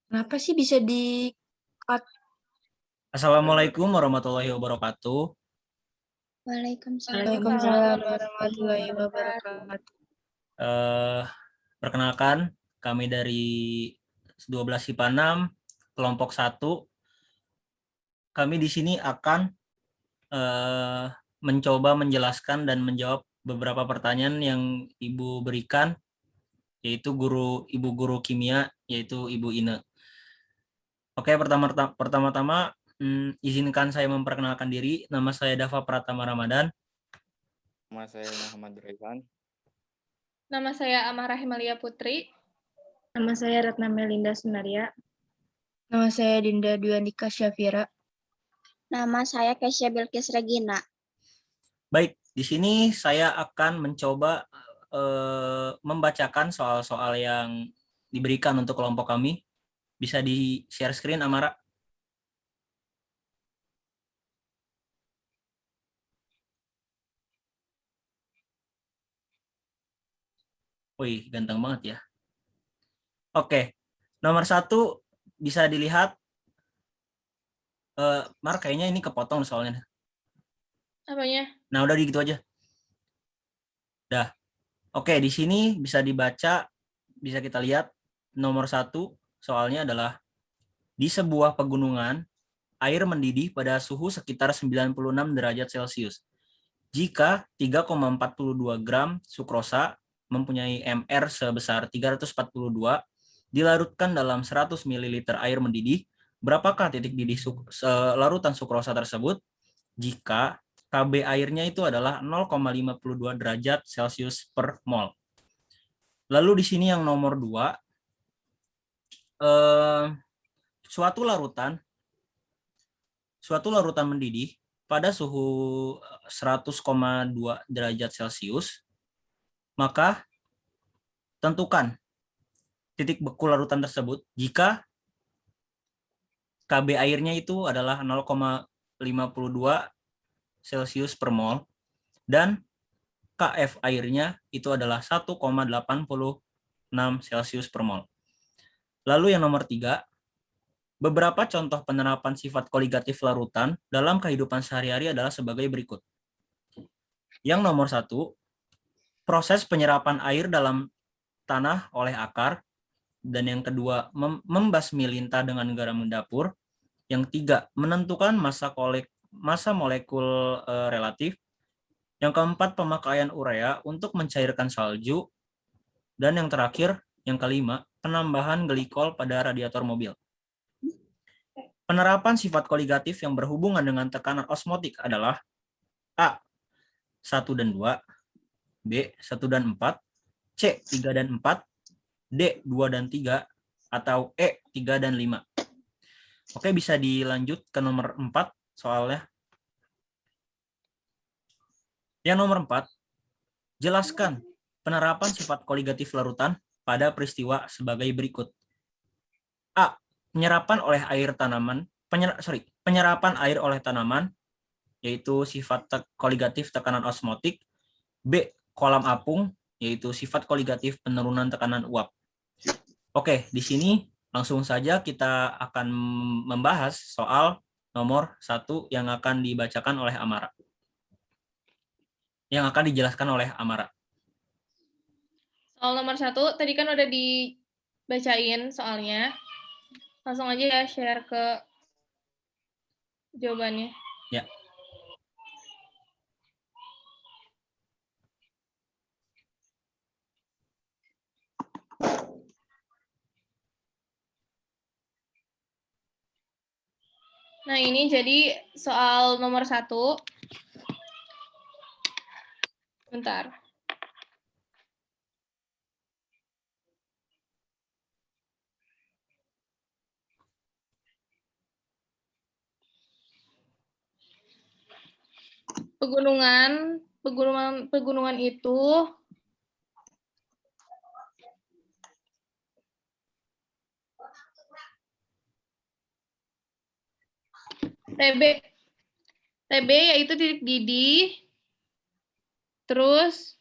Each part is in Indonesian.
Kenapa sih bisa di cut? Assalamualaikum warahmatullahi wabarakatuh. Waalaikumsalam warahmatullahi wabarakatuh. Eh, Perkenalkan, kami dari 12 IPA 6, kelompok 1. Kami di sini akan eh, mencoba menjelaskan dan menjawab beberapa pertanyaan yang Ibu berikan, yaitu Ibu guru kimia, yaitu Ibu Ine. Oke, pertama-tama izinkan saya memperkenalkan diri. Nama saya Dava Pratama Ramadan. Nama saya Muhammad Raihan. Nama saya Amarah Himalia Putri. Nama saya Ratna Melinda Sunaria. Nama saya Dinda Dwiandika Syafira. Nama saya Kesya Bilkis Regina. Baik, di sini saya akan mencoba membacakan soal-soal yang diberikan untuk kelompok kami. Bisa di-share screen, Amara? Wih, ganteng banget ya. Oke, nomor 1 bisa dilihat. Mar, kayaknya ini kepotong soalnya. Apanya? Nah, udah gitu aja. Dah. Oke, di sini bisa dibaca, bisa kita lihat nomor 1 soalnya adalah di sebuah pegunungan air mendidih pada suhu sekitar 96 derajat Celcius. Jika 3,42 gram sukrosa mempunyai MR sebesar 342 dilarutkan dalam 100 ml air mendidih, berapakah titik didih larutan sukrosa tersebut jika KB airnya itu adalah 0,52 derajat Celcius per mol. Lalu di sini yang nomor 2, suatu larutan mendidih pada suhu 100,2 derajat Celcius, maka tentukan titik beku larutan tersebut jika KB airnya itu adalah 0,52 Celcius per mol dan KF airnya itu adalah 1,86 Celcius per mol. Lalu yang nomor 3, beberapa contoh penerapan sifat koligatif larutan dalam kehidupan sehari-hari adalah sebagai berikut. Yang nomor 1, proses penyerapan air dalam tanah oleh akar. Dan yang kedua, membasmi lintah dengan garam dapur. Yang 3, menentukan massa molekul relatif. Yang keempat, pemakaian urea untuk mencairkan salju. Dan yang terakhir, yang kelima, penambahan glikol pada radiator mobil. Penerapan sifat koligatif yang berhubungan dengan tekanan osmotik adalah A. 1 dan 2, B. 1 dan 4, C. 3 dan 4, D. 2 dan 3, atau E. 3 dan 5. Oke, bisa dilanjut ke nomor 4 soalnya. Yang nomor 4, jelaskan penerapan sifat koligatif larutan pada peristiwa sebagai berikut. A. Penyerapan air oleh tanaman, yaitu sifat koligatif tekanan osmotik. B. Kolam apung, yaitu sifat koligatif penurunan tekanan uap. Oke, di sini langsung saja kita akan membahas soal nomor 1 yang akan dibacakan oleh Amara. Yang akan dijelaskan oleh Amara. Soal nomor 1, tadi kan udah dibacain soalnya. Langsung aja ya share ke jawabannya. Ya. Nah, ini jadi soal nomor 1. Bentar. Pegunungan itu TB yaitu titik didih, terus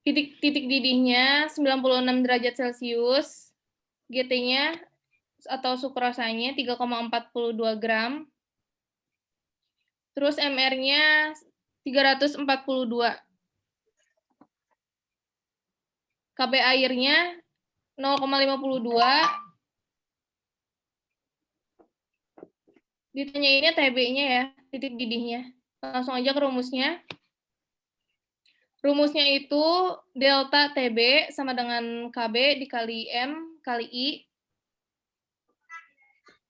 titik didihnya 96 derajat Celcius, GT-nya atau sukrosanya 3,42 gram, terus MR-nya 342, KB airnya 0,52, ditanyainnya TB-nya ya, titik didihnya. Langsung aja ke rumusnya. Rumusnya itu delta TB sama dengan KB dikali M kali I.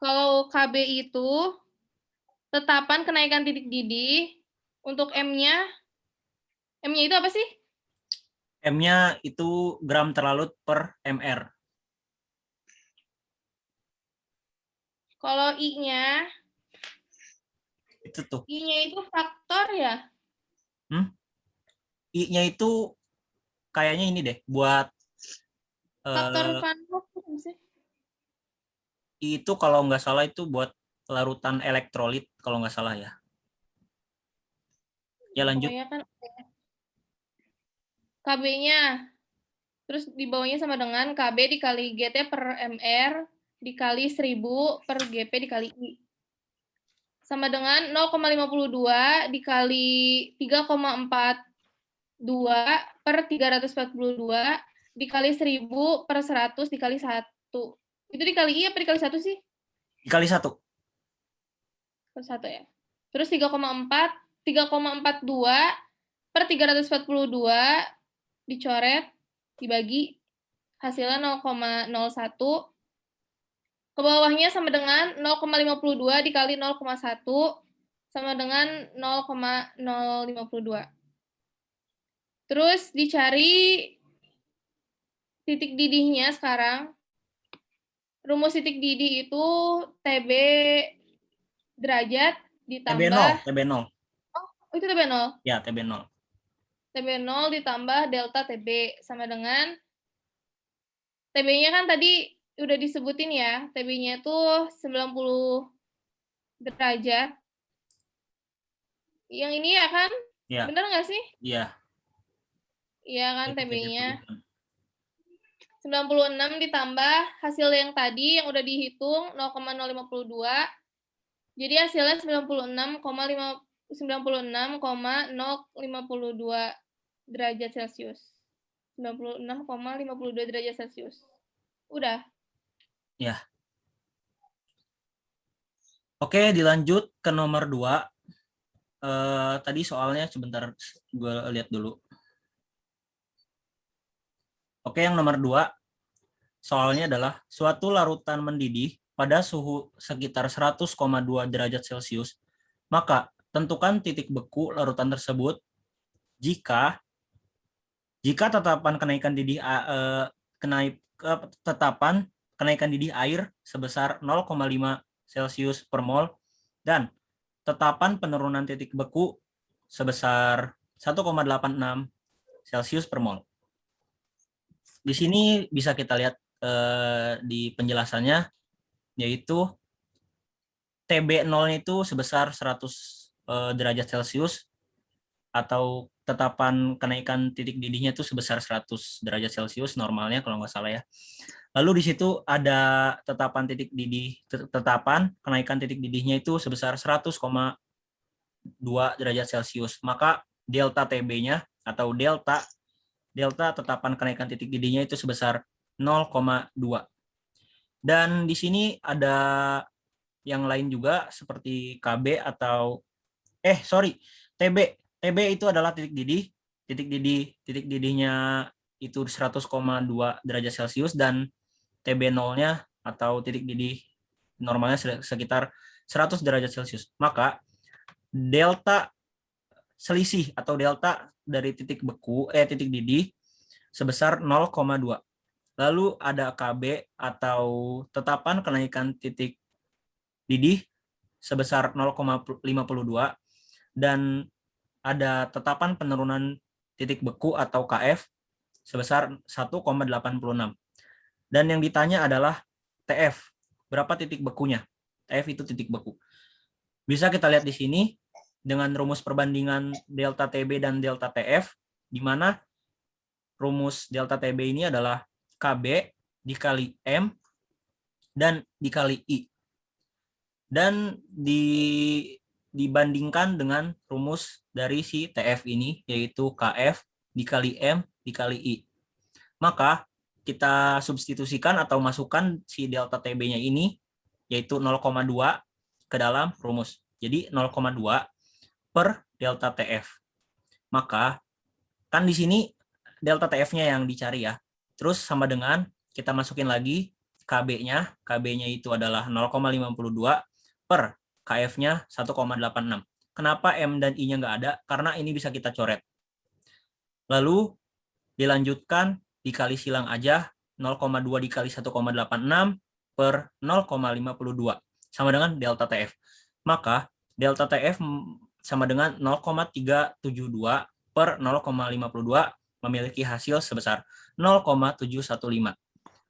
Kalau KB itu tetapan kenaikan titik didih, untuk M-nya itu apa sih? M-nya itu gram terlalut per MR. Kalau I-nya, Itu tuh. I-nya itu faktor ya? I-nya itu kayaknya ini deh, buat Faktor Van Hoek apa sih? I itu kalau nggak salah itu buat larutan elektrolit kalau nggak salah ya. Ya lanjut. Pokoknya kan KB-nya, terus di bawahnya sama dengan KB dikali GT per MR dikali 1000 per GP dikali I. Sama dengan 0,52 dikali 3,42 per 342 dikali 1000 per 100 dikali 1. Itu dikali I apa dikali 1 sih? Dikali 1. Per 1 ya. Terus 3,42 per 342 dicoret, dibagi, hasilnya 0,01. Ke bawahnya sama dengan 0,52 dikali 0,1 sama dengan 0,052. Terus dicari titik didihnya sekarang. Rumus titik didih itu TB derajat ditambah TB0. Oh, itu TB0. Ya, TB0. TB0 ditambah delta TB sama dengan TB-nya kan tadi udah disebutin ya, TB-nya tuh 90 derajat. Yang ini ya kan? Ya. Bener nggak sih? Iya. Iya kan TB-nya. 96 ditambah hasil yang tadi yang udah dihitung 0,052. Jadi hasilnya 96,052 derajat Celcius. 96,52 derajat Celcius. Udah. Ya. Oke, dilanjut ke nomor 2. Tadi soalnya sebentar gue lihat dulu. Oke, yang nomor 2. Soalnya adalah suatu larutan mendidih pada suhu sekitar 100,2 derajat Celcius, maka tentukan titik beku larutan tersebut jika tetapan kenaikan didih air sebesar 0,5 Celcius per mol dan tetapan penurunan titik beku sebesar 1,86 Celcius per mol. Di sini bisa kita lihat di penjelasannya, yaitu TB0 itu sebesar 100 derajat Celcius atau tetapan kenaikan titik didihnya itu sebesar 100 derajat Celcius normalnya kalau nggak salah ya. Lalu di situ ada tetapan kenaikan titik didihnya itu sebesar 100,2 derajat Celcius. Maka delta TB-nya atau delta tetapan kenaikan titik didihnya itu sebesar 0,2. Dan di sini ada yang lain juga seperti KB atau TB. TB itu adalah titik didihnya itu 100,2 derajat Celcius dan TB0-nya atau titik didih normalnya sekitar 100 derajat Celcius. Maka delta selisih atau delta dari titik didih sebesar 0,2. Lalu ada KB atau tetapan kenaikan titik didih sebesar 0,52 dan ada tetapan penurunan titik beku atau KF sebesar 1,86. Dan yang ditanya adalah TF, berapa titik bekunya? TF itu titik beku. Bisa kita lihat di sini dengan rumus perbandingan delta TB dan delta TF, di mana rumus delta TB ini adalah KB dikali M dan dikali I. Dan dibandingkan dengan rumus dari si TF ini, yaitu KF dikali M dikali I. Maka kita substitusikan atau masukkan si delta TB-nya ini, yaitu 0,2 ke dalam rumus. Jadi 0,2 per delta TF. Maka kan di sini delta TF-nya yang dicari ya. Terus sama dengan kita masukin lagi KB-nya. KB-nya itu adalah 0,52 per KF-nya 1,86. Kenapa M dan I-nya nggak ada? Karena ini bisa kita coret. Lalu dilanjutkan dikali silang aja 0,2 dikali 1,86 per 0,52 sama dengan delta TF. Maka delta TF sama dengan 0,372 per 0,52 memiliki hasil sebesar 0,715.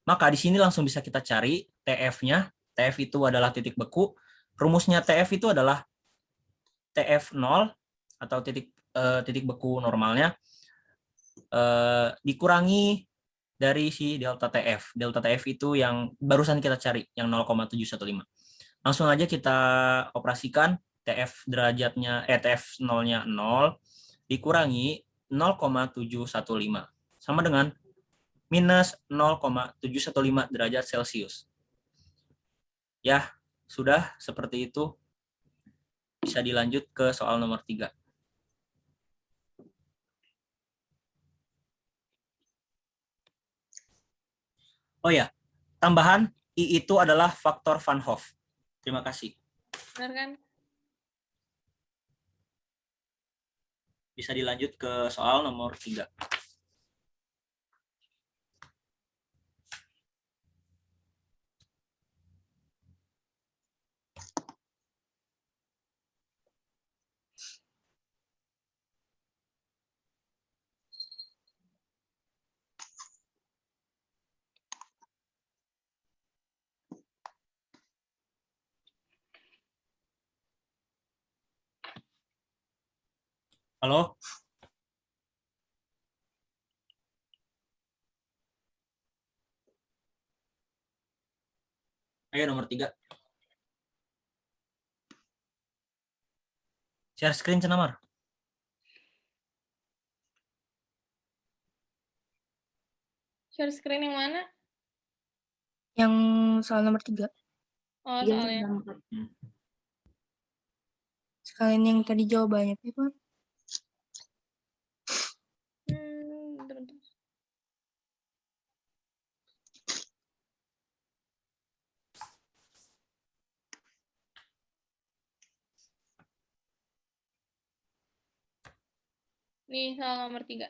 Maka di sini langsung bisa kita cari TF-nya. TF itu adalah titik beku. Rumusnya TF itu adalah TF0 atau titik beku normalnya dikurangi dari si delta TF. Delta TF itu yang barusan kita cari, yang 0,715. Langsung aja kita operasikan TF derajatnya TF 0-nya 0 dikurangi 0,715 sama dengan minus 0,715 derajat Celcius. Ya, sudah seperti itu. Bisa dilanjut ke soal nomor 3. Oh ya, tambahan I itu adalah faktor Van Hoff. Terima kasih. Benar kan? Bisa dilanjut ke soal nomor 3. Halo? Ayo nomor 3. Share screen cenamar. Share screen yang mana? Yang soal nomor 3. Oh, Iya, soalnya. nomor 4. Sekalian yang tadi jawabannya, Pak. Bentar. Nih, soal nomor 3.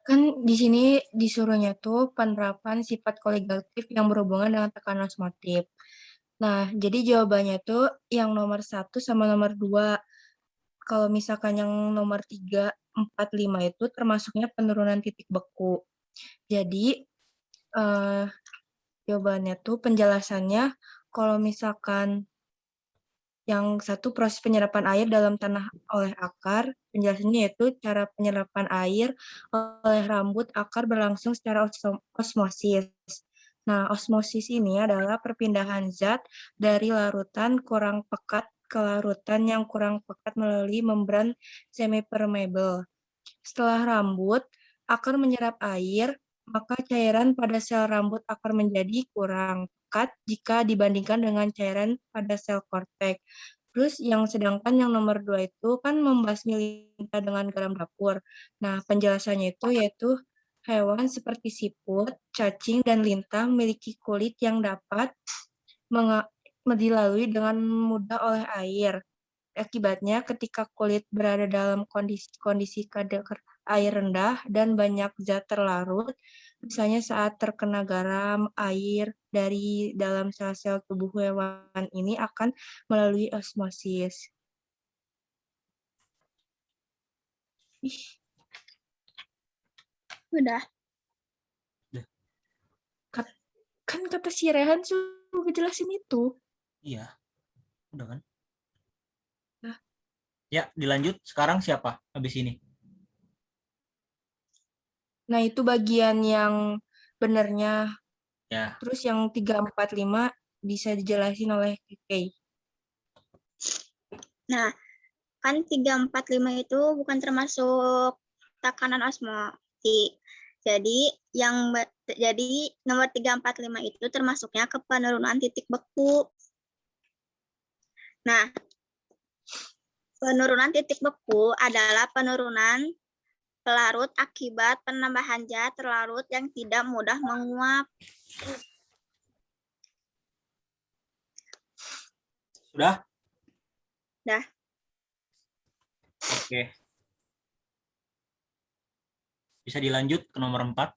Kan di sini disuruhnya tuh penerapan sifat koligatif yang berhubungan dengan tekanan osmotif. Nah, jadi jawabannya tuh yang nomor 1 sama nomor 2. Kalau misalkan yang nomor 3, 4, 5 itu termasuknya penurunan titik beku. Jadi, jawabannya tuh penjelasannya kalau misalkan yang satu proses penyerapan air dalam tanah oleh akar, penjelasannya yaitu cara penyerapan air oleh rambut akar berlangsung secara osmosis. Nah, osmosis ini adalah perpindahan zat dari larutan kurang pekat ke larutan yang kurang pekat melalui membran semi-permeable. Setelah rambut akar menyerap air, maka cairan pada sel rambut akar menjadi kurang pekat jika dibandingkan dengan cairan pada sel korteks. Terus sedangkan yang nomor 2 itu kan membasmi lintah dengan garam dapur. Nah, penjelasannya itu yaitu hewan seperti siput, cacing, dan lintah memiliki kulit yang dapat dilalui dengan mudah oleh air. Akibatnya, ketika kulit berada dalam kondisi kadar air rendah dan banyak zat terlarut, misalnya saat terkena garam, air dari dalam sel-sel tubuh hewan ini akan melalui osmosis. Udah. Kan kata si Rehan suruh ngejelasin itu. Iya. Udah kan? Nah. Ya, dilanjut. Sekarang siapa habis ini? Nah, itu bagian yang benernya. Ya, Terus yang 3, 4, 5 bisa dijelasin oleh Kay. Nah, kan 3, 4, 5 itu bukan termasuk tekanan osmotik. Jadi nomor 3, 4, 5 itu termasuknya ke penurunan titik beku. Nah, penurunan titik beku adalah penurunan pelarut akibat penambahan zat terlarut yang tidak mudah menguap. sudah? Dah. Oke. Bisa dilanjut ke nomor 4.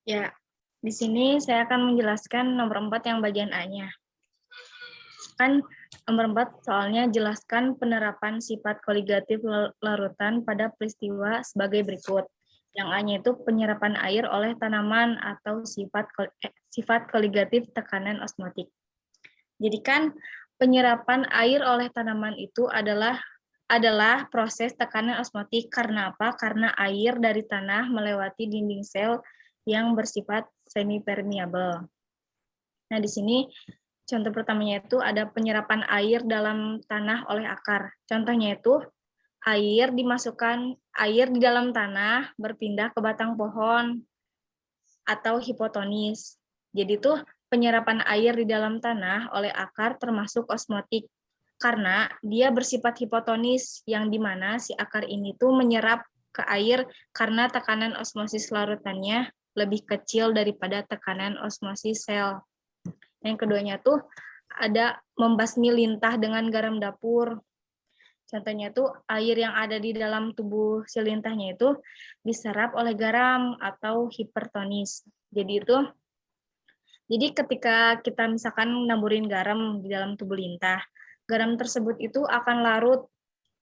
Ya, di sini saya akan menjelaskan nomor 4 yang bagian A-nya. Kan nomor 4 soalnya jelaskan penerapan sifat koligatif larutan pada peristiwa sebagai berikut. Yang A-nya itu penyerapan air oleh tanaman atau sifat koligatif tekanan osmotik. Jadi kan penyerapan air oleh tanaman itu adalah proses tekanan osmotik. Karena apa? Karena air dari tanah melewati dinding sel yang bersifat semi permeable. Nah, di sini contoh pertamanya itu ada penyerapan air dalam tanah oleh akar. Contohnya itu air di dalam tanah berpindah ke batang pohon atau hipotonis. Jadi itu penyerapan air di dalam tanah oleh akar termasuk osmotik karena dia bersifat hipotonis yang dimana si akar ini tuh menyerap ke air karena tekanan osmosis larutannya lebih kecil daripada tekanan osmosis sel. Yang keduanya tuh ada membasmi lintah dengan garam dapur. Contohnya tuh air yang ada di dalam tubuh si lintahnya itu diserap oleh garam atau hipertonis. Jadi ketika kita misalkan naburin garam di dalam tubuh lintah, garam tersebut itu akan larut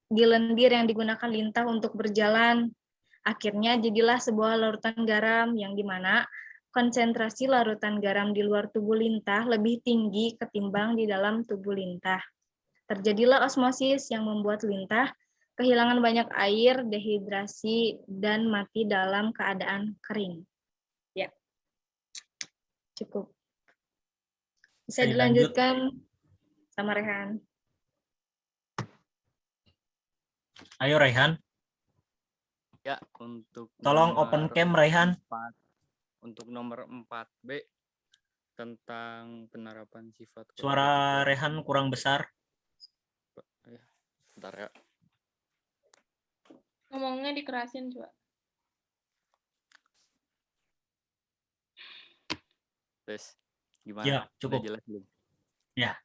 di lendir yang digunakan lintah untuk berjalan. Akhirnya jadilah sebuah larutan garam yang dimana konsentrasi larutan garam di luar tubuh lintah lebih tinggi ketimbang di dalam tubuh lintah. Terjadilah osmosis yang membuat lintah kehilangan banyak air, dehidrasi, dan mati dalam keadaan kering. Ya, cukup. Bisa dilanjutkan sama Rehan. Ayo Raihan, Ya, untuk tolong nomor open cam Raihan. 4, untuk nomor 4B tentang penerapan sifat Suara koligatif Rehan kurang besar. Ya, bentar ya. Ngomongnya dikerasin coba. Terus gimana? Ya, Udah cukup. jelas belum? Ya.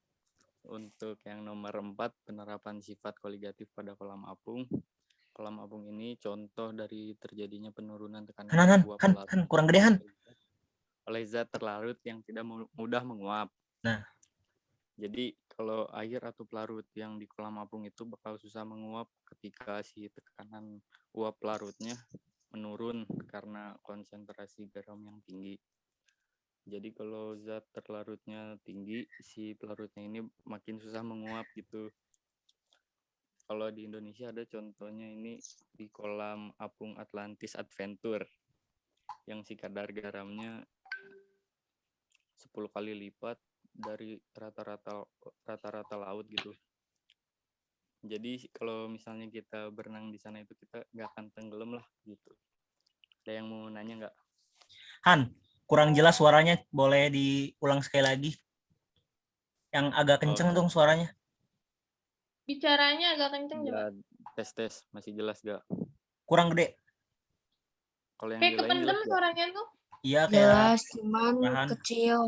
Untuk yang nomor 4, penerapan sifat koligatif pada kolam apung. Kolam apung ini contoh dari terjadinya penurunan tekanan uap larut kurang gede Han. oleh zat terlarut yang tidak mudah menguap. Nah. Jadi kalau air atau pelarut yang di kolam apung itu bakal susah menguap ketika si tekanan uap larutnya menurun karena konsentrasi garam yang tinggi. Jadi kalau zat terlarutnya tinggi, si pelarutnya ini makin susah menguap gitu. Kalau di Indonesia ada contohnya ini di kolam apung Atlantis Adventure yang si kadar garamnya 10 kali lipat dari rata-rata laut gitu. Jadi kalau misalnya kita berenang di sana itu kita nggak akan tenggelam lah gitu. Ada yang mau nanya nggak? Han, kurang jelas suaranya, boleh diulang sekali lagi? Yang agak kenceng dong suaranya. Bicaranya agak kenceng coba. Ya, tes masih jelas gak? Kurang gede. Kalau yang Kayak di lain kependem jelas gak? suaranya tuh. Iya kayak Jelas, cuman Rehan. kecil.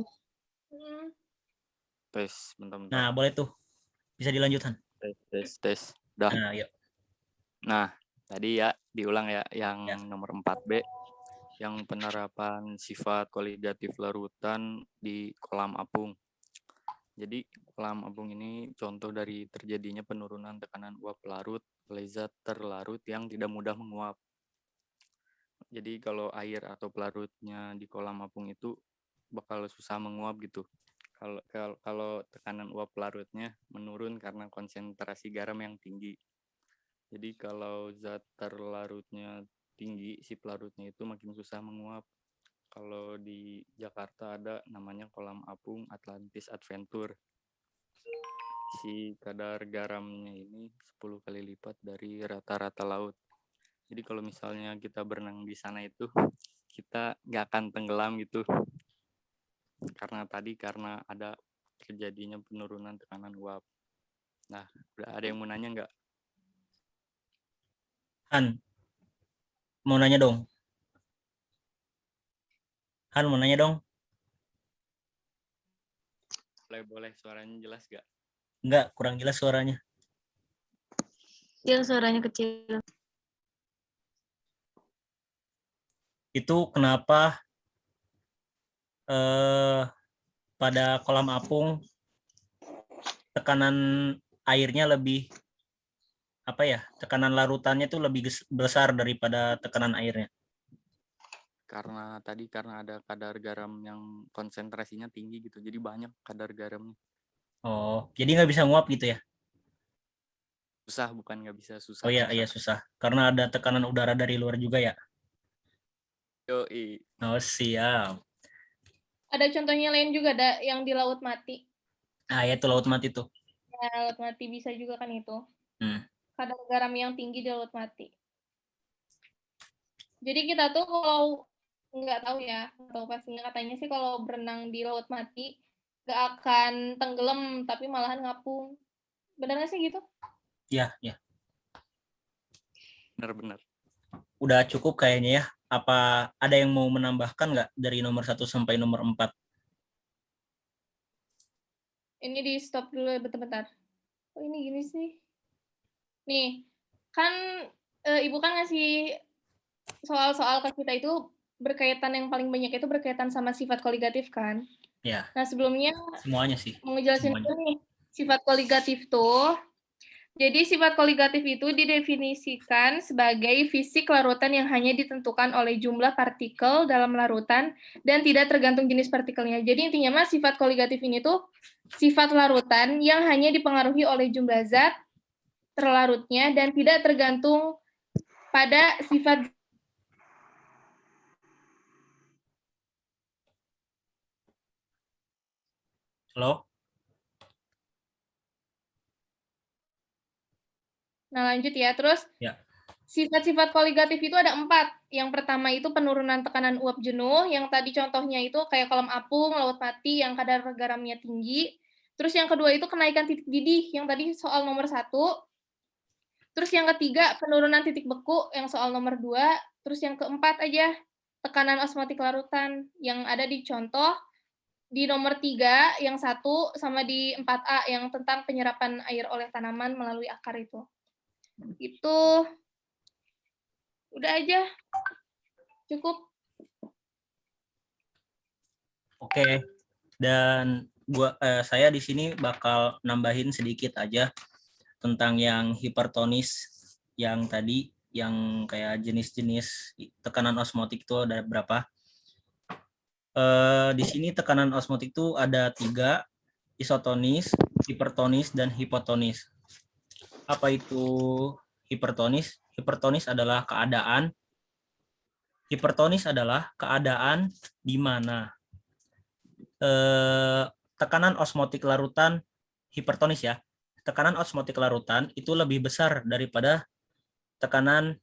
Tes, bentar. Nah, boleh tuh. Bisa dilanjutkan. Tes. Dah. Nah, yuk. Nah, tadi ya diulang ya yang Ya. nomor 4B yang penerapan sifat koligatif larutan di kolam apung. Jadi kolam apung ini contoh dari terjadinya penurunan tekanan uap larut oleh zat terlarut yang tidak mudah menguap. Jadi kalau air atau pelarutnya di kolam apung itu bakal susah menguap gitu. Kalau tekanan uap larutnya menurun karena konsentrasi garam yang tinggi. Jadi kalau zat terlarutnya tinggi, si pelarutnya itu makin susah menguap. Kalau di Jakarta ada namanya kolam apung Atlantis Adventure. Si kadar garamnya ini 10 kali lipat dari rata-rata laut. Jadi kalau misalnya kita berenang di sana itu, kita nggak akan tenggelam gitu. Karena ada terjadinya penurunan tekanan uap. Nah, udah ada yang mau nanya nggak? Han, mau nanya dong. Han, mau nanya dong. Boleh, suaranya jelas nggak? Enggak, kurang jelas suaranya. Kecil, suaranya kecil. Itu kenapa pada kolam apung tekanan airnya lebih tekanan larutannya tuh lebih besar daripada tekanan airnya? Karena ada kadar garam yang konsentrasinya tinggi gitu, jadi banyak kadar garamnya. Oh, jadi nggak bisa nguap gitu ya? Susah, bukan nggak bisa, susah. Oh iya, susah. Karena ada tekanan udara dari luar juga ya? Yoi. Oh, siap. Ada contohnya lain juga, ada yang di Laut Mati. Ah, ya itu Laut Mati tuh. Ya, Laut Mati bisa juga kan itu. Kadar garam yang tinggi di Laut Mati. Jadi kita tuh kalau nggak tahu ya, atau pastinya katanya sih kalau berenang di Laut Mati nggak akan tenggelam, tapi malahan ngapung. Benar nggak sih gitu? Iya. Benar-benar. Udah cukup kayaknya ya. Apa ada yang mau menambahkan nggak dari nomor 1 sampai nomor 4? Ini di stop dulu bentar-bentar. Oh ini gini sih. Nih, kan Ibu kan ngasih soal-soal ke kita itu berkaitan, yang paling banyak itu berkaitan sama sifat koligatif kan? Ya. Nah sebelumnya Semuanya sih. Mau ngejelasin itu nih, sifat koligatif tuh. Jadi sifat koligatif itu didefinisikan sebagai fisik larutan yang hanya ditentukan oleh jumlah partikel dalam larutan dan tidak tergantung jenis partikelnya. Jadi intinya mas, sifat koligatif ini tuh sifat larutan yang hanya dipengaruhi oleh jumlah zat terlarutnya dan tidak tergantung pada sifat. Halo? Nah lanjut ya, terus ya. Sifat-sifat koligatif itu ada 4. Yang pertama itu penurunan tekanan uap jenuh, yang tadi contohnya itu kayak kolam apung, Laut Mati yang kadar garamnya tinggi. Terus yang kedua itu kenaikan titik didih, yang tadi soal nomor 1. Terus yang ketiga penurunan titik beku, yang soal nomor 2. Terus yang keempat aja tekanan osmotik larutan, yang ada di contoh di nomor 3, yang 1, sama di 4A, yang tentang penyerapan air oleh tanaman melalui akar itu. Itu udah aja, cukup. Oke, dan saya di sini bakal nambahin sedikit aja tentang yang hipertonis yang tadi, yang kayak jenis-jenis tekanan osmotik itu ada berapa. Di sini tekanan osmotik itu ada 3, isotonis, hipertonis, dan hipotonis. Apa itu hipertonis? Hipertonis adalah keadaan di mana tekanan osmotik larutan hipertonis ya. Tekanan osmotik larutan itu lebih besar daripada tekanan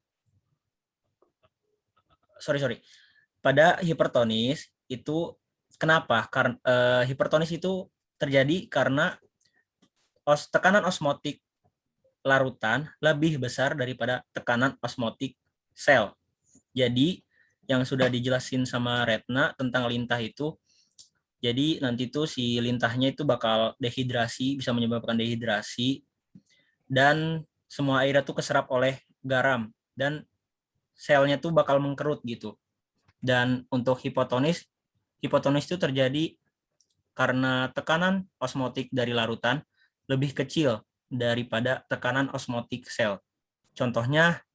pada hipertonis itu. Kenapa? Karena hipertonis itu terjadi karena tekanan osmotik larutan lebih besar daripada tekanan osmotik sel. Jadi yang sudah dijelasin sama Retna tentang lintah itu, jadi nanti tuh si lintahnya itu bakal dehidrasi, bisa menyebabkan dehidrasi, dan semua airnya tuh keserap oleh garam, dan selnya tuh bakal mengkerut gitu. Dan untuk hipotonis itu terjadi karena tekanan osmotik dari larutan lebih kecil daripada tekanan osmotik sel. Contohnya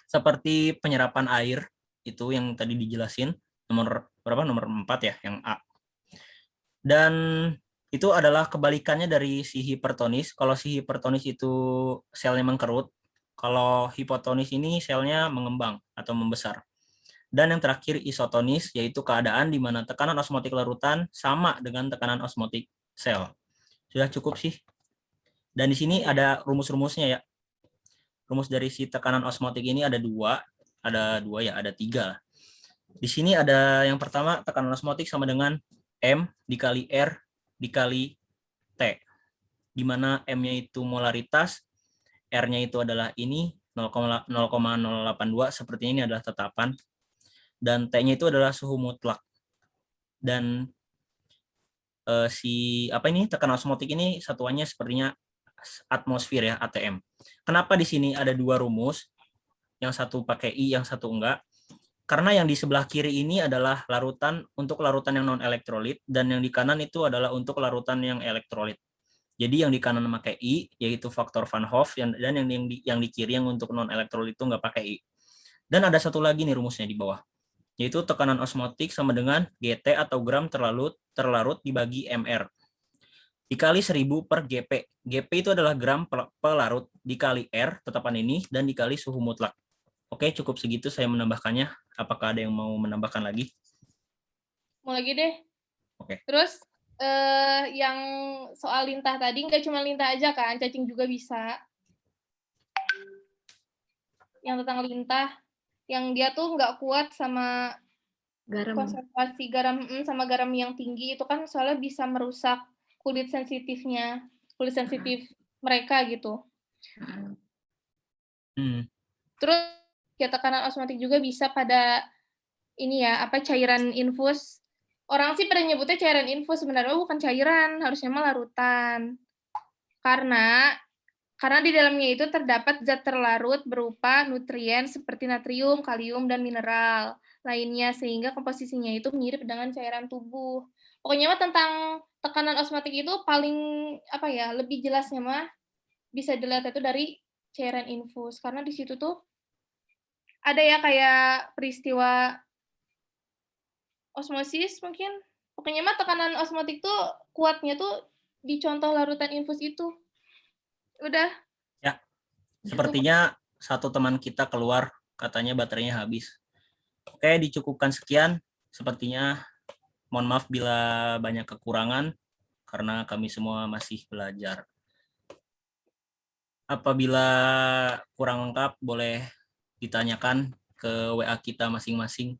seperti penyerapan air, itu yang tadi dijelasin, nomor berapa? Nomor 4 ya, yang A. Dan itu adalah kebalikannya dari si hipertonis. Kalau si hipertonis itu selnya mengkerut, Kalau hipotonis ini selnya mengembang atau membesar. Dan yang terakhir isotonis, yaitu keadaan di mana tekanan osmotik larutan sama dengan tekanan osmotik sel. Sudah cukup sih. Dan di sini ada rumus-rumusnya ya. Rumus dari si tekanan osmotik ini ada tiga. Di sini ada yang pertama, tekanan osmotik sama dengan M dikali R dikali T. Di mana M-nya itu molaritas, R-nya itu adalah ini 0,082, sepertinya ini adalah tetapan. Dan T-nya itu adalah suhu mutlak. Dan tekanan osmotik ini satuannya sepertinya atmosfer ya, ATM. Kenapa di sini ada dua rumus? Yang satu pakai I, yang satu enggak. Karena yang di sebelah kiri ini adalah larutan untuk larutan yang non elektrolit, dan yang di kanan itu adalah untuk larutan yang elektrolit. Jadi yang di kanan pakai I, yaitu faktor Van Hoff, dan yang di kiri yang untuk non elektrolit itu nggak pakai I. Dan ada satu lagi nih rumusnya di bawah, yaitu tekanan osmotik sama dengan GT atau gram terlarut dibagi MR dikali 1000 per GP. GP itu adalah gram pelarut dikali R, tetapan ini, dan dikali suhu mutlak. Oke, cukup segitu saya menambahkannya. Apakah ada yang mau menambahkan lagi? Mau lagi deh. Oke. Terus yang soal lintah tadi nggak cuma lintah aja kan, cacing juga bisa. Yang tentang lintah, yang dia tuh nggak kuat sama Garam. konsentrasi garam sama garam yang tinggi itu kan soalnya bisa merusak kulit sensitif mereka gitu. Terus ya tekanan osmotik juga bisa pada ini ya, cairan infus. Orang sih pada nyebutnya cairan infus, sebenarnya bukan cairan, harusnya mah larutan. Karena di dalamnya itu terdapat zat terlarut berupa nutrien seperti natrium, kalium, dan mineral lainnya, sehingga komposisinya itu mirip dengan cairan tubuh. Pokoknya mah tentang tekanan osmotik itu paling lebih jelasnya mah bisa dilihat itu dari cairan infus, karena di situ tuh ada ya kayak peristiwa osmosis mungkin. Pokoknya mah tekanan osmotik tuh kuatnya tuh di contoh larutan infus itu. Udah. Ya, sepertinya satu teman kita keluar, katanya baterainya habis. Oke, dicukupkan sekian. Sepertinya mohon maaf bila banyak kekurangan, karena kami semua masih belajar. Apabila kurang lengkap, boleh ditanyakan ke WA kita masing-masing.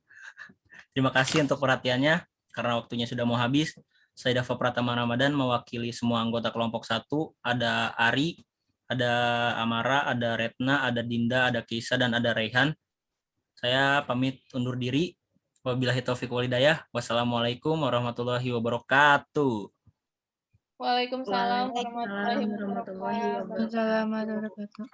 Terima kasih untuk perhatiannya. Karena waktunya sudah mau habis, saya Dava Pratama Ramadan mewakili semua anggota kelompok 1. Ada Ari, ada Amara, ada Retna, ada Dinda, ada Keisa, dan ada Raihan. Saya pamit undur diri. Wabillahi taufiq wal hidayah. Wassalamualaikum warahmatullahi wabarakatuh. Waalaikumsalam warahmatullahi wabarakatuh. Assalamualaikum warahmatullahi wabarakatuh.